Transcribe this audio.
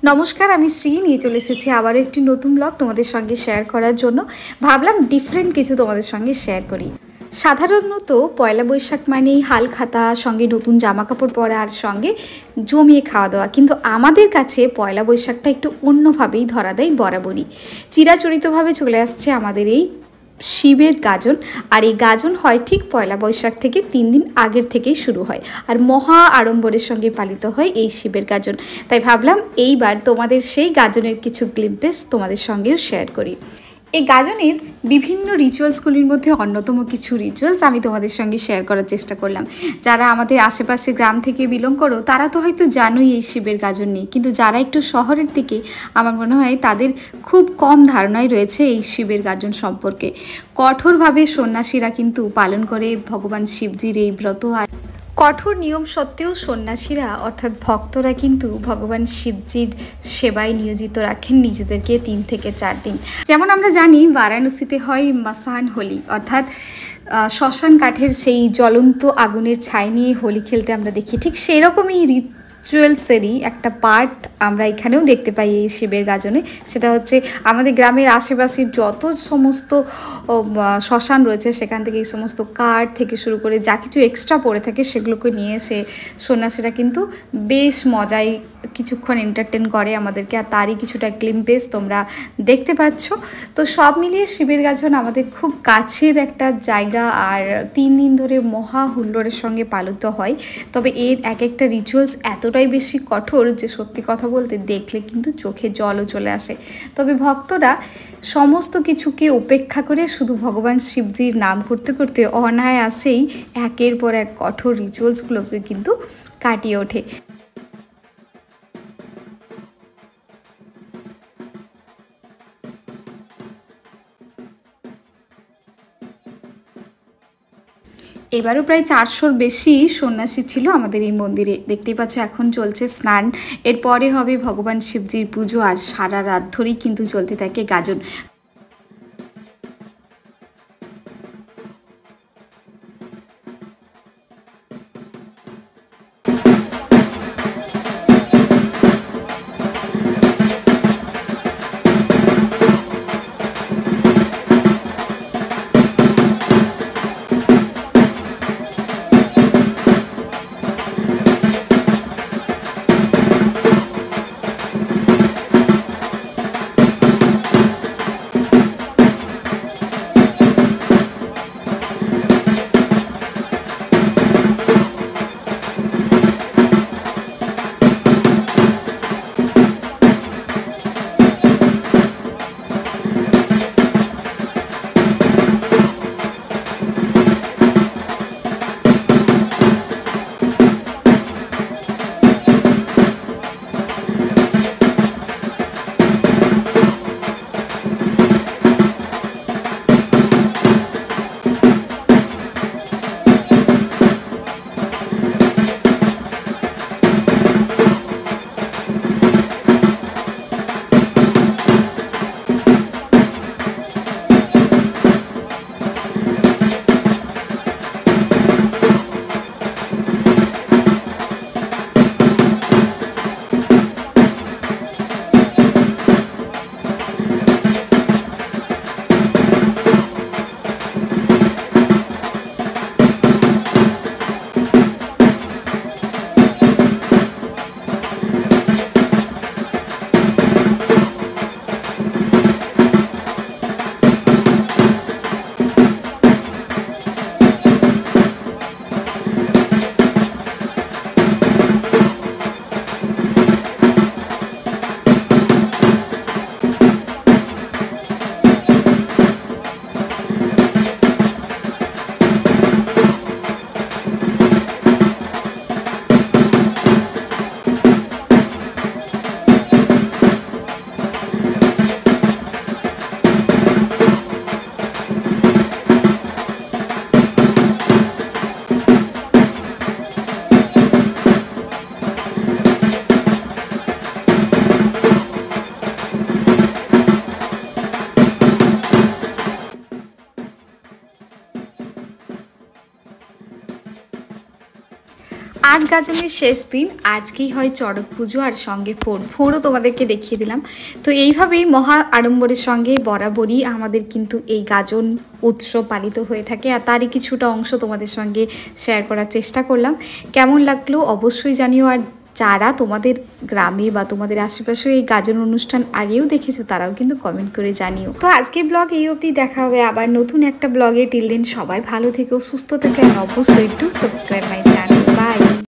নমস্কার, আমি শ্রী নিয়ে চলে এসেছি আবারও একটি নতুন ব্লগ তোমাদের সঙ্গে শেয়ার করার জন্য। ভাবলাম ডিফারেন্ট কিছু তোমাদের সঙ্গে শেয়ার করি। সাধারণত পয়লা বৈশাখ মানেই হালখাতা, সঙ্গে নতুন জামা কাপড় পরা আর সঙ্গে জমিয়ে খাওয়া দাওয়া। কিন্তু আমাদের কাছে পয়লা বৈশাখটা একটু অন্যভাবেই ধরা দেয় বরাবরই। চিরাচরিতভাবে চলে আসছে আমাদের এই শিবের গাজন। আর এই গাজন হয় ঠিক পয়লা বৈশাখ থেকে 3 দিন আগের থেকেই শুরু হয়, আর মহা আড়ম্বরের সঙ্গে পালিত হয় এই শিবের গাজন। তাই ভাবলাম এইবার তোমাদের সেই গাজনের কিছু গ্লিম্পেস তোমাদের সঙ্গেও শেয়ার করি। এই গাজনের বিভিন্ন রিচুয়ালসগুলির মধ্যে অন্যতম কিছু রিচুয়ালস আমি তোমাদের সঙ্গে শেয়ার করার চেষ্টা করলাম। যারা আমাদের আশেপাশে গ্রাম থেকে বিলং করো তারা তো হয়তো জানোই এই শিবের গাজন নিয়ে, কিন্তু যারা একটু শহরের দিকে, আমার মনে হয় তাদের খুব কম ধারণাই রয়েছে এই শিবের গাজন সম্পর্কে। কঠোরভাবে সন্ন্যাসীরা কিন্তু পালন করে ভগবান শিবজির এই ব্রত। আর কঠোর নিয়ম সত্ত্বেও সন্ন্যাসীরা অর্থাৎ ভক্তরা কিন্তু ভগবান শিবজির সেবায় নিয়োজিত রাখেন নিজেদেরকে 3 থেকে 4 দিন। যেমন আমরা জানি বারাণসীতে হয় মাসান হোলি, অর্থাৎ শ্মশান কাঠের সেই জ্বলন্ত আগুনের ছাই নিয়ে হোলি খেলতে আমরা দেখি, ঠিক সেই রকমই রিচুয়ালসেরই একটা পার্ট আমরা এখানেও দেখতে পাই এই শিবের গাজনে। সেটা হচ্ছে আমাদের গ্রামের আশেপাশের যত সমস্ত শ্মশান রয়েছে সেখান থেকে এই সমস্ত কাঠ থেকে শুরু করে যা কিছু এক্সট্রা পড়ে থাকে সেগুলোকে নিয়ে এসে সন্ন্যাসীরা কিন্তু বেশ মজায় কিছুক্ষণ এন্টারটেন করে আমাদেরকে, আর তারই কিছুটা গ্লিম্পেস তোমরা দেখতে পাচ্ছ। তো সব মিলিয়ে শিবের গাজন আমাদের খুব কাছের একটা জায়গা, আর 3 দিন ধরে মহা হুল্লোড়ের সঙ্গে পালিত হয়। তবে এর এক একটা রিচুয়ালস এতটাই বেশি কঠোর যে সত্যি কথা বলতে দেখলে কিন্তু চোখে জলও চলে আসে। তবে ভক্তরা সমস্ত কিছুকে উপেক্ষা করে শুধু ভগবান শিবজির নাম করতে করতে অনায়াসেই একের পর এক কঠোর রিচুয়ালসগুলোকে কিন্তু কাটিয়ে ওঠে। এবারও প্রায় 400-র বেশি সন্ন্যাসী ছিল আমাদের এই মন্দিরে। দেখতেই পাচ্ছ এখন চলছে স্নান, এরপরে হবে ভগবান শিবজির পুজো, আর সারা রাত ধরেই কিন্তু চলতে থাকে গাজন। গাজনের শেষ দিন আজকেই হয় চড়ক পুজো আর সঙ্গে ফোড়ও তোমাদেরকে দেখিয়ে দিলাম। তো এইভাবেই মহা আড়ম্বরের সঙ্গে বরাবরই আমাদের কিন্তু এই গাজন উৎসব পালিত হয়ে থাকে, আর তারই কিছুটা অংশ তোমাদের সঙ্গে শেয়ার করার চেষ্টা করলাম। কেমন লাগলো অবশ্যই জানিও, আর যারা তোমাদের গ্রামে বা তোমাদের আশেপাশে এই গাজন অনুষ্ঠান আগেও দেখেছো তারাও কিন্তু কমেন্ট করে জানিও। তো আজকের ব্লগ এই অবধি, দেখা হবে আবার নতুন একটা ব্লগে। টিল দেন সবাই ভালো থেকো, সুস্থ থেকো, অ্যান্ড অবশ্যই to subscribe my channel. By.